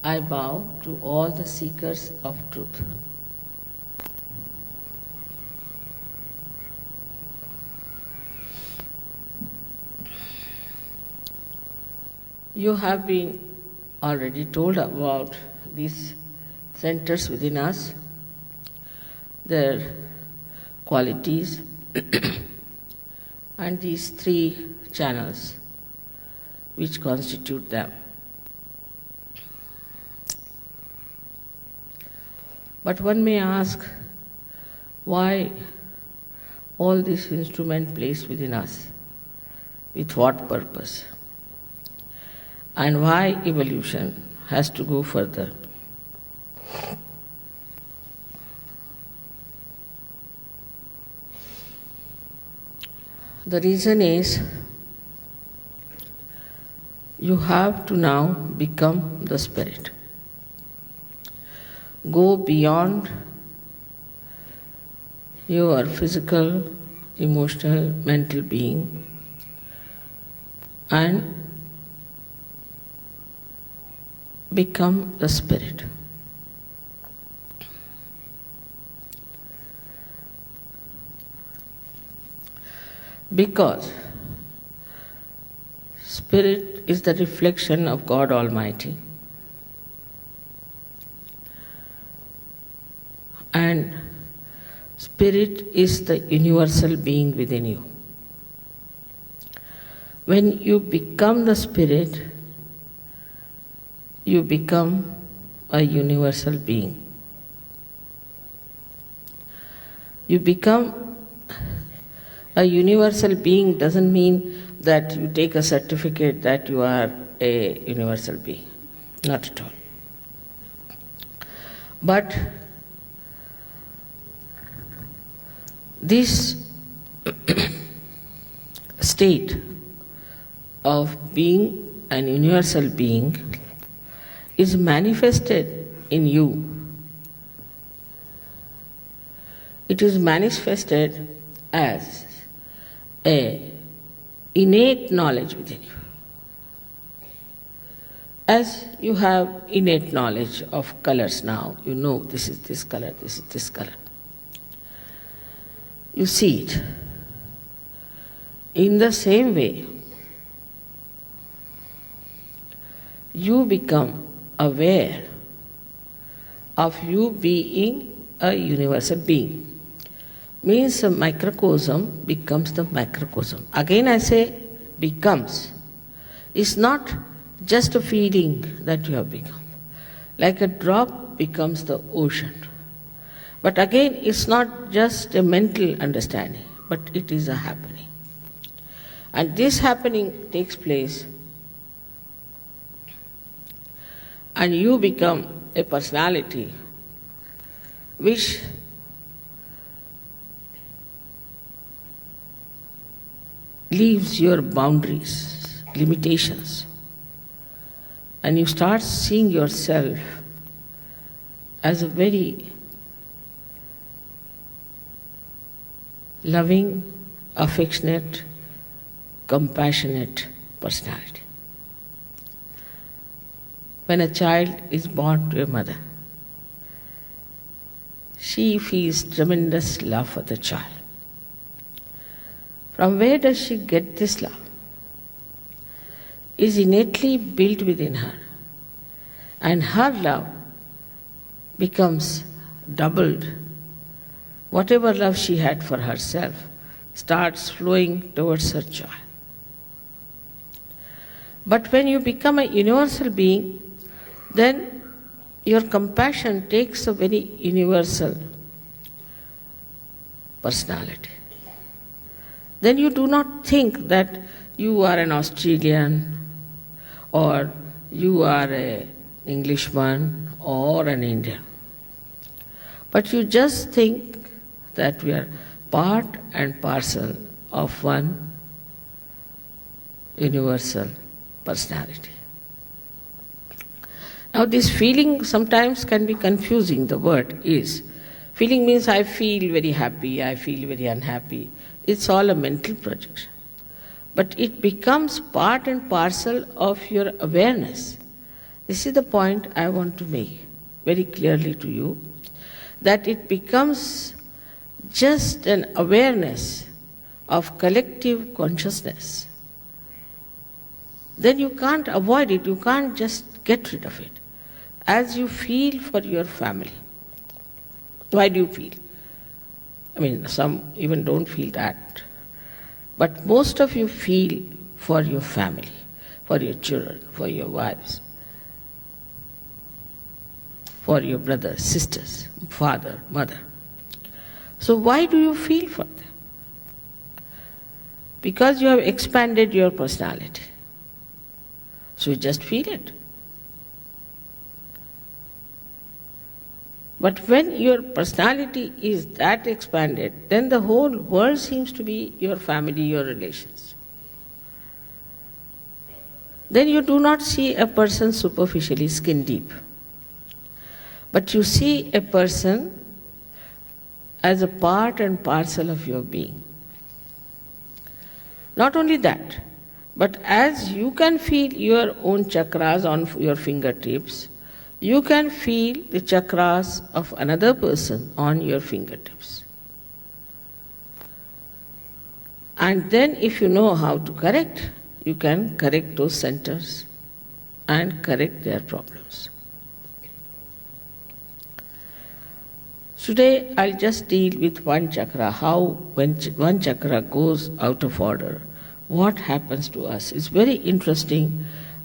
I bow to all the seekers of truth. You have been already told about these centers within us, their qualities, and these three channels which constitute them. But one may ask, why all this instrument placed within us? With what purpose? And why evolution has to go further? The reason is, you have to now become the spirit. Go beyond your physical, emotional, mental being and become the spirit. Because spirit is the reflection of God Almighty. And spirit is the universal being within you. When you become the spirit, you become a universal being. You become a universal being doesn't mean that you take a certificate that you are a universal being. Not at all. But this state of being an universal being is manifested in you. It is manifested as a innate knowledge within you. As you have innate knowledge of colors now, you know this is this color, this is this color. You see it. In the same way, you become aware of you being a universal being. Means a microcosm becomes the macrocosm. Again I say becomes. It's not just a feeling that you have become. Like a drop becomes the ocean. But again, it's not just a mental understanding, but it is a happening. And this happening takes place, and you become a personality which leaves your boundaries, limitations, and you start seeing yourself as a very loving, affectionate, compassionate personality. When a child is born to a mother, she feels tremendous love for the child. From where does she get this love? It is innately built within her, and her love becomes doubled. Whatever love she had for herself starts flowing towards her child. But when you become a universal being, then your compassion takes a very universal personality. Then you do not think that you are an Australian or you are an Englishman or an Indian. But you just think that we are part and parcel of one universal personality. Now this feeling sometimes can be confusing. The word is. Feeling means I feel very happy, I feel very unhappy. It's all a mental projection. But it becomes part and parcel of your awareness This is the point I want to make very clearly to you, that it becomes just an awareness of collective consciousness. Then you can't avoid it, you can't just get rid of it. As you feel for your family. Why do you feel? I mean, some even don't feel that. But most of you feel for your family, for your children, for your wives, for your brothers, sisters, father, mother. So why do you feel for them? Because you have expanded your personality. So you just feel it. But when your personality is that expanded, then the whole world seems to be your family, your relations. Then you do not see a person superficially, skin deep. But you see a person as a part and parcel of your being. Not only that, but as you can feel your own chakras on your fingertips, you can feel the chakras of another person on your fingertips. And then if you know how to correct, you can correct those centers and correct their problems. Today I'll just deal with one chakra, how when one chakra goes out of order, what happens to us. It's very interesting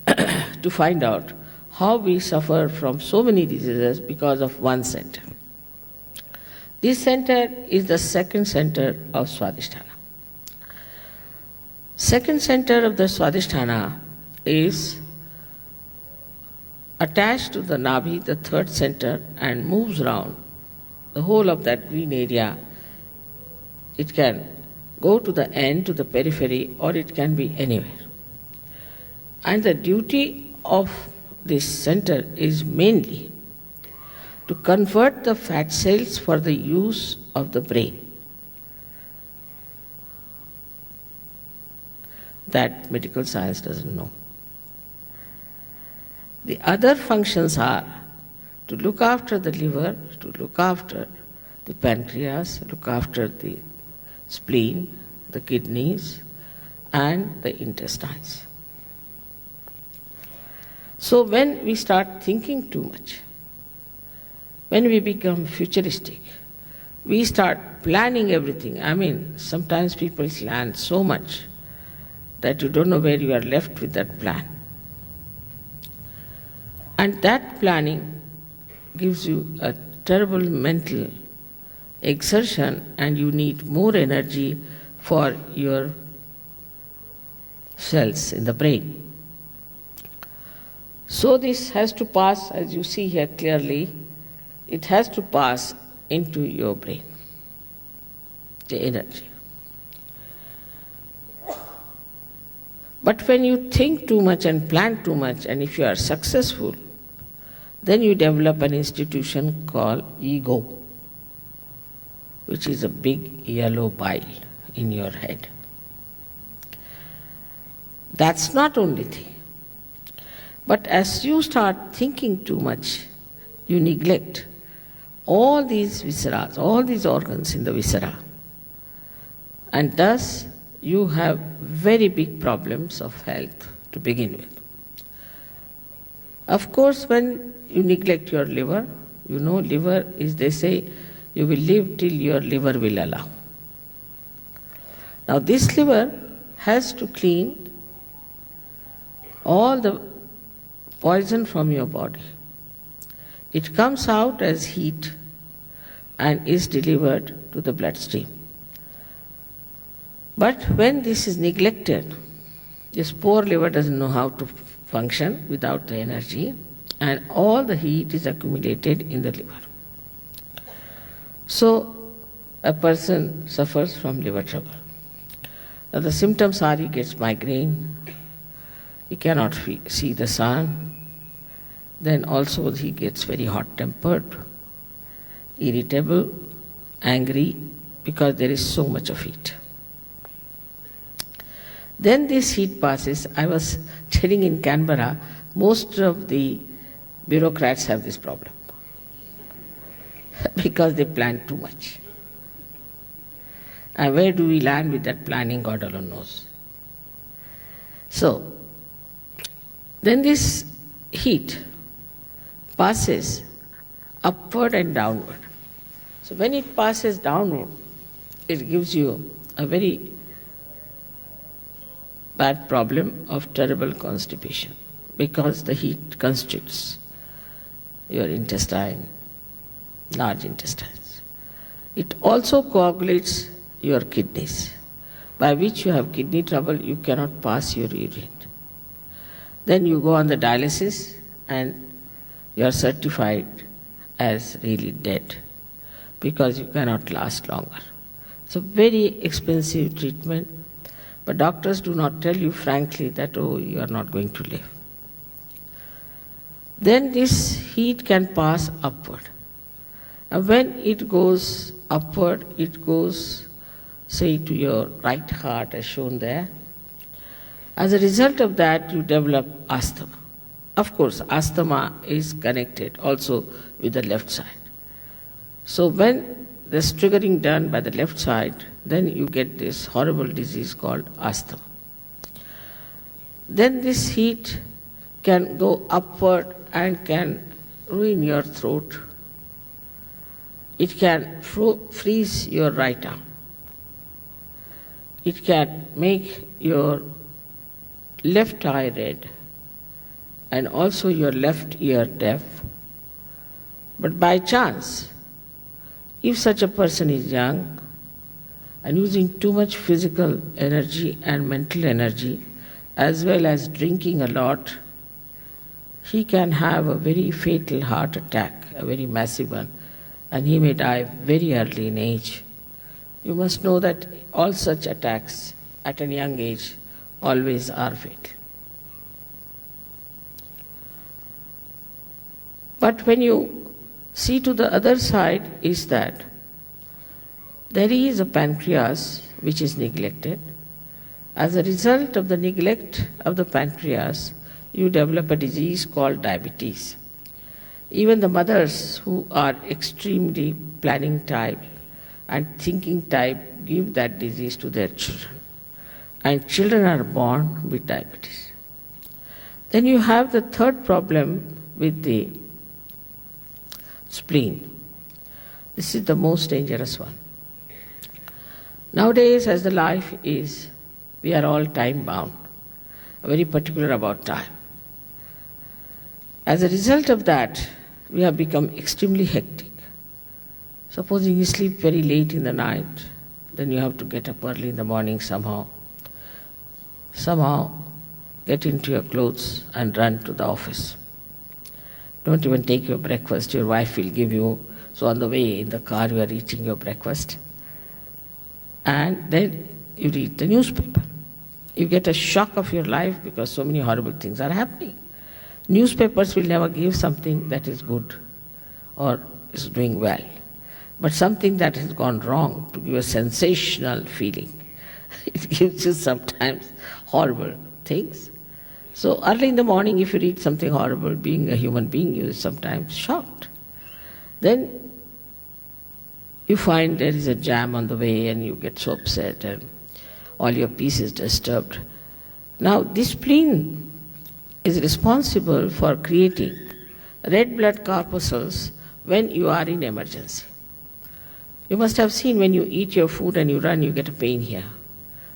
to find out how we suffer from so many diseases because of one center. This center is the second center of Swadhisthana. Second center of the Swadhisthana is attached to the Nabhi, the third center, and moves around the whole of that green area. It can go to the end, to the periphery, or it can be anywhere. And the duty of this center is mainly to convert the fat cells for the use of the brain. That medical science doesn't know. The other functions are to look after the liver, to look after the pancreas, look after the spleen, the kidneys, and the intestines. So when we start thinking too much, when we become futuristic, we start planning everything. I mean, sometimes people plan so much that you don't know where you are left with that plan. And that planning gives you a terrible mental exertion, and you need more energy for your cells in the brain. So this has to pass, as you see here clearly, it has to pass into your brain, the energy. But when you think too much and plan too much, and if you are successful, then you develop an institution called ego, which is a big yellow bile in your head. That's not only thing. But as you start thinking too much, you neglect all these visceras, all these organs in the viscera. And thus you have very big problems of health to begin with. Of course, when you neglect your liver, you know liver is, they say, you will live till your liver will allow. Now this liver has to clean all the poison from your body. It comes out as heat and is delivered to the bloodstream. But when this is neglected, this poor liver doesn't know how to function without the energy, and all the heat is accumulated in the liver. So a person suffers from liver trouble. Now the symptoms are he gets migraine, he cannot see the sun, then also he gets very hot-tempered, irritable, angry, because there is so much of heat. Then this heat passes. I was telling in Canberra, most of the Bureaucrats have this problem because they plan too much. And where do we land with that planning, God alone knows. So, then this heat passes upward and downward. So when it passes downward, it gives you a very bad problem of terrible constipation because the heat constricts your intestine, large intestines. It also coagulates your kidneys, by which you have kidney trouble, you cannot pass your urine. Then you go on the dialysis and you are certified as really dead because you cannot last longer. It's a very expensive treatment, but doctors do not tell you frankly that, oh, you are not going to live. Then this heat can pass upward. And when it goes upward, it goes, say, to your right heart as shown there. As a result of that, you develop asthma. Of course, asthma is connected also with the left side. So when there's triggering done by the left side, then you get this horrible disease called asthma. Then this heat can go upward and can ruin your throat. It can freeze your right arm. It can make your left eye red and also your left ear deaf. But by chance, if such a person is young and using too much physical energy and mental energy, as well as drinking a lot, he can have a very fatal heart attack, a very massive one, and he may die very early in age. You must know that all such attacks at a young age always are fatal. But when you see to the other side is that there is a pancreas which is neglected. As a result of the neglect of the pancreas, you develop a disease called diabetes. Even the mothers who are extremely planning type and thinking type give that disease to their children. And children are born with diabetes. Then you have the third problem with the spleen. This is the most dangerous one. Nowadays, as the life is, we are all time bound, very particular about time. As a result of that, we have become extremely hectic. Supposing you sleep very late in the night, then you have to get up early in the morning somehow get into your clothes and run to the office. Don't even take your breakfast, your wife will give you. So on the way in the car you are eating your breakfast. And then you read the newspaper. You get a shock of your life because so many horrible things are happening. Newspapers will never give something that is good or is doing well, but something that has gone wrong to give a sensational feeling. It gives you sometimes horrible things. So early in the morning, if you read something horrible, being a human being, you are sometimes shocked. Then you find there is a jam on the way and you get so upset and all your peace is disturbed. Now this spleen is responsible for creating red blood corpuscles when you are in emergency. You must have seen when you eat your food and you run, you get a pain here.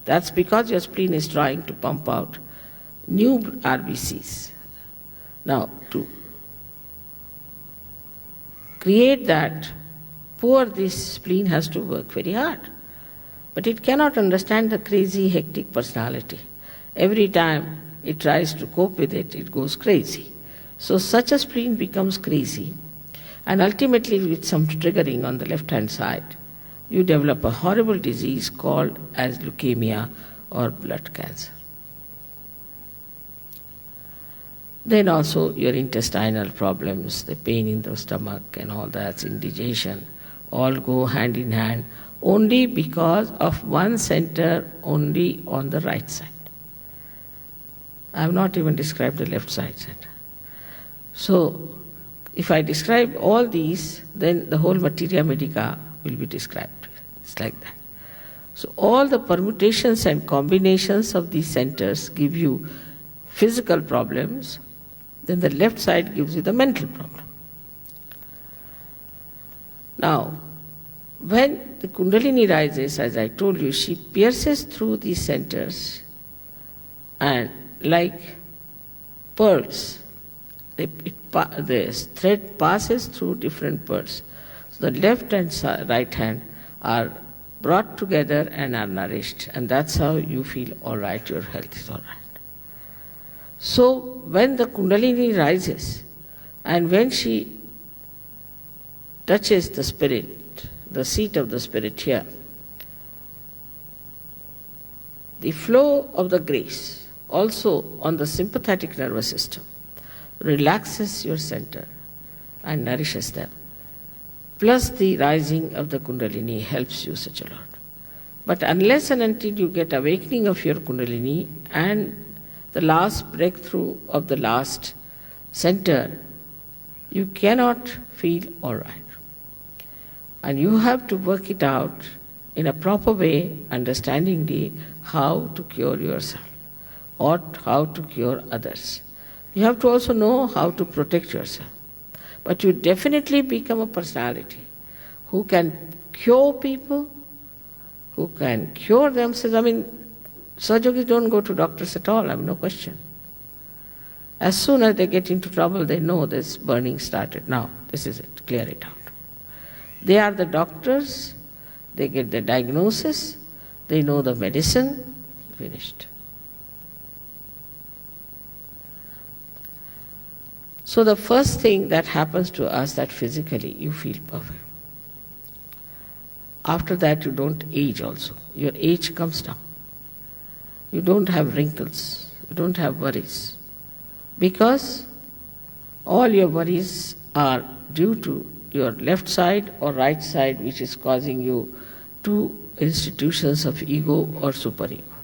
That's because your spleen is trying to pump out new RBCs. Now, to create that, this spleen has to work very hard. But it cannot understand the crazy, hectic personality. Every time it tries to cope with it, it goes crazy. So such a spleen becomes crazy, and ultimately with some triggering on the left-hand side, you develop a horrible disease called as leukemia or blood cancer. Then also your intestinal problems, the pain in the stomach and all that, indigestion, all go hand in hand only because of one center only on the right side. I have not even described the left side center. So, if I describe all these, then the whole materia medica will be described. It's like that. So, all the permutations and combinations of these centers give you physical problems, then the left side gives you the mental problem. Now, when the Kundalini rises, as I told you, she pierces through these centers and like pearls, the thread passes through different pearls. So the left and right hand are brought together and are nourished, and that's how you feel all right, your health is all right. So when the Kundalini rises and when she touches the spirit, the seat of the spirit here, the flow of the grace also on the sympathetic nervous system relaxes your center and nourishes them. Plus the rising of the Kundalini helps you such a lot. But unless and until you get awakening of your Kundalini and the last breakthrough of the last center, you cannot feel all right. And you have to work it out in a proper way, understandingly, how to cure yourself or how to cure others. You have to also know how to protect yourself. But you definitely become a personality who can cure people, who can cure themselves. I mean, Sahajogis don't go to doctors at all, I have no question. As soon as they get into trouble, they know this burning started. Now, this is it, clear it out. They are the doctors, they get the diagnosis, they know the medicine, finished. So the first thing that happens to us that physically you feel perfect. After that you don't age also. Your age comes down. You don't have wrinkles, you don't have worries. Because all your worries are due to your left side or right side, which is causing you two institutions of ego or superego.